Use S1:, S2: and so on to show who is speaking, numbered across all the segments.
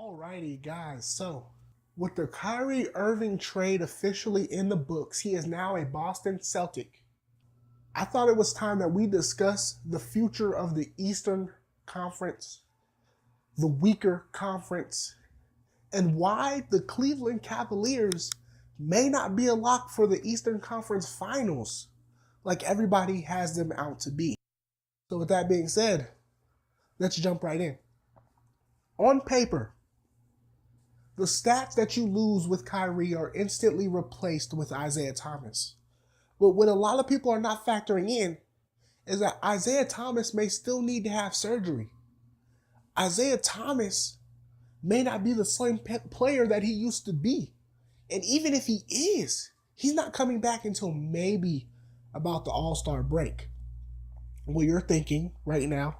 S1: Alrighty, guys. So, with the Kyrie Irving trade officially in the books, he is now a Boston Celtic. I thought it was time that we discuss the future of the Eastern Conference, the weaker conference, and why the Cleveland Cavaliers may not be a lock for the Eastern Conference Finals like everybody has them out to be. So, with that being said, let's jump right in. On paper, the stats that you lose with Kyrie are instantly replaced with Isaiah Thomas. But what a lot of people are not factoring in is that Isaiah Thomas may still need to have surgery. Isaiah Thomas may not be the same player that he used to be. And even if he is, he's not coming back until maybe about the All-Star break. Well, you're thinking right now,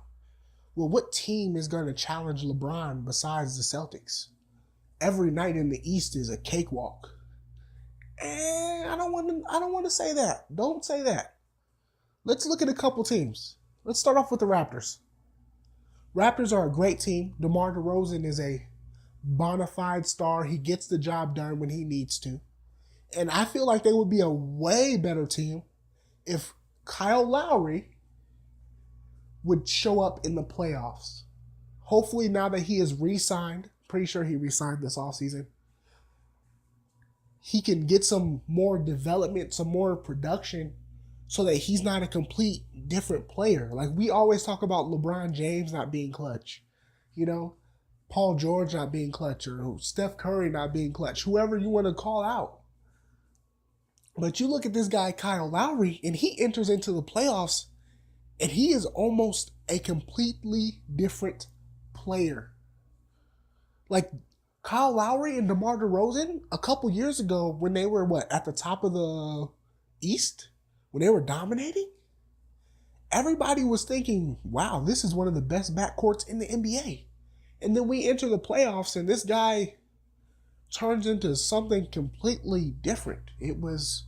S1: well, what team is going to challenge LeBron besides the Celtics? Every night in the East is a cakewalk. And I don't want to say that. Don't say that. Let's look at a couple teams. Let's start off with the Raptors. Raptors are a great team. DeMar DeRozan is a bona fide star. He gets the job done when he needs to. And I feel like they would be a way better team if Kyle Lowry would show up in the playoffs. Hopefully now that he is re-signed, pretty sure he re-signed this offseason, he can get some more development, some more production so that he's not a complete different player. Like we always talk about LeBron James not being clutch, Paul George not being clutch, or Steph Curry not being clutch, whoever you want to call out. But you look at this guy, Kyle Lowry, and he enters into the playoffs and he is almost a completely different player. Like Kyle Lowry and DeMar DeRozan a couple years ago when they were at the top of the East, when they were dominating, everybody was thinking, wow, this is one of the best backcourts in the NBA. And then we enter the playoffs and this guy turns into something completely different. It was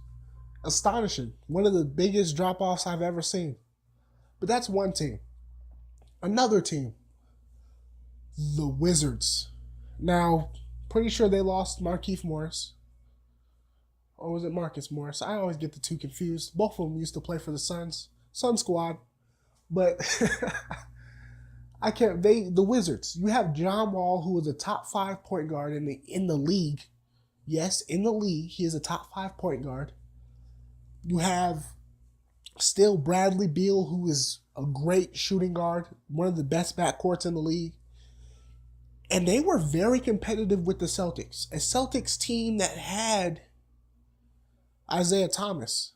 S1: astonishing. One of the biggest drop-offs I've ever seen. But that's one team. Another team, the Wizards. Now, pretty sure they lost Markieff Morris. Or was it Marcus Morris? I always get the two confused. Both of them used to play for the Sun squad. But the Wizards. You have John Wall, who is a top 5 point guard in the league. Yes, in the league, he is a top 5 point guard. You have still Bradley Beal, who is a great shooting guard, one of the best backcourts in the league. And they were very competitive with the Celtics. A Celtics team that had Isaiah Thomas.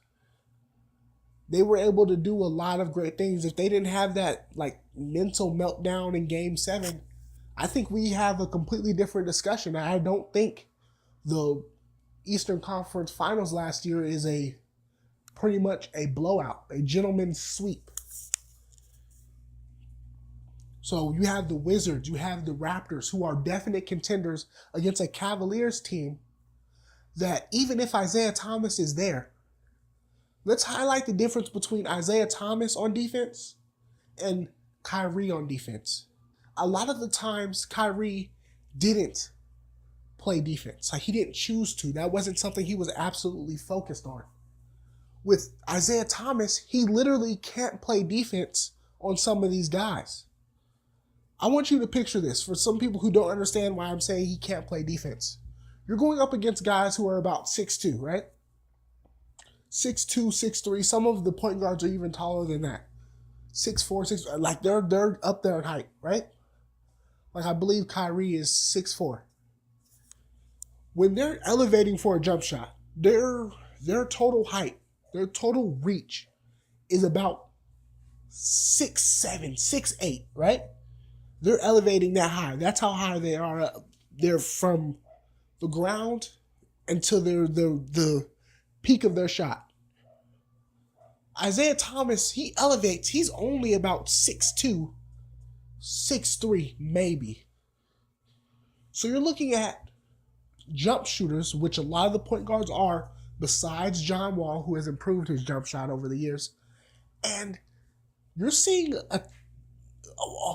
S1: They were able to do a lot of great things. If they didn't have that mental meltdown in Game 7, I think we have a completely different discussion. I don't think the Eastern Conference Finals last year is pretty much a blowout, a gentleman's sweep. So you have the Wizards, you have the Raptors, who are definite contenders against a Cavaliers team that even if Isaiah Thomas is there, let's highlight the difference between Isaiah Thomas on defense and Kyrie on defense. A lot of the times, Kyrie didn't play defense. He didn't choose to. That wasn't something he was absolutely focused on. With Isaiah Thomas, he literally can't play defense on some of these guys. I want you to picture this for some people who don't understand why I'm saying he can't play defense. You're going up against guys who are about 6'2", right? 6'2", 6'3". Some of the point guards are even taller than that. 6'4", 6. They're up there in height, right? I believe Kyrie is 6'4". When they're elevating for a jump shot, their total height, their total reach is about 6'7", 6'8", right? They're elevating that high. That's how high they are. They're from the ground until the peak of their shot. Isaiah Thomas, he elevates. He's only about 6'2", 6'3", maybe. So you're looking at jump shooters, which a lot of the point guards are, besides John Wall, who has improved his jump shot over the years. And you're seeing a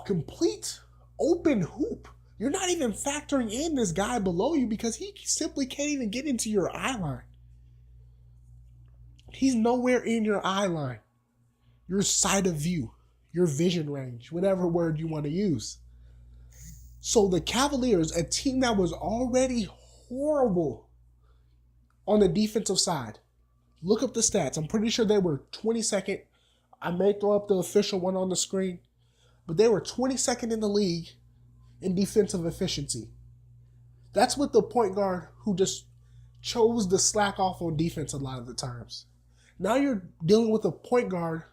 S1: complete open hoop You're not even factoring in this guy below you because he simply can't even get into your eye line. He's nowhere in your eye line, your side of view, your vision range, whatever word you want to use. So the Cavaliers, a team that was already horrible on the defensive side, look up the stats. I'm pretty sure they were 22nd. I may throw up the official one on the screen, but they were 22nd in the league in defensive efficiency. That's with the point guard who just chose to slack off on defense a lot of the times. Now you're dealing with a point guard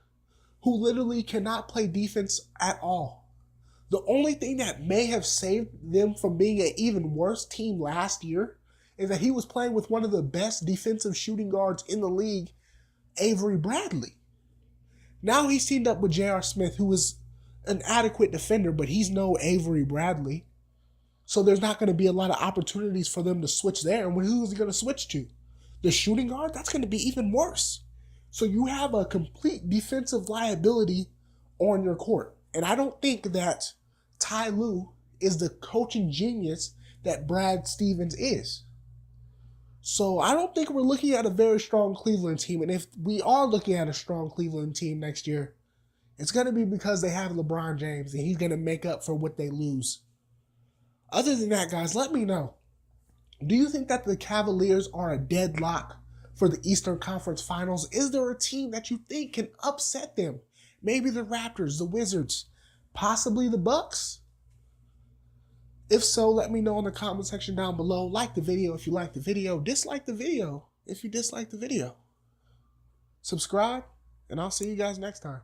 S1: who literally cannot play defense at all. The only thing that may have saved them from being an even worse team last year is that he was playing with one of the best defensive shooting guards in the league, Avery Bradley. Now he's teamed up with J.R. Smith, who is an adequate defender, but he's no Avery Bradley. So there's not going to be a lot of opportunities for them to switch there. And who is he going to switch to? The shooting guard? That's going to be even worse. So you have a complete defensive liability on your court. And I don't think that Ty Lue is the coaching genius that Brad Stevens is. So I don't think we're looking at a very strong Cleveland team. And if we are looking at a strong Cleveland team next year, it's going to be because they have LeBron James and he's going to make up for what they lose. Other than that, guys, let me know. Do you think that the Cavaliers are a deadlock for the Eastern Conference Finals? Is there a team that you think can upset them? Maybe the Raptors, the Wizards, possibly the Bucks? If so, let me know in the comment section down below. Like the video if you like the video. Dislike the video if you dislike the video. Subscribe, and I'll see you guys next time.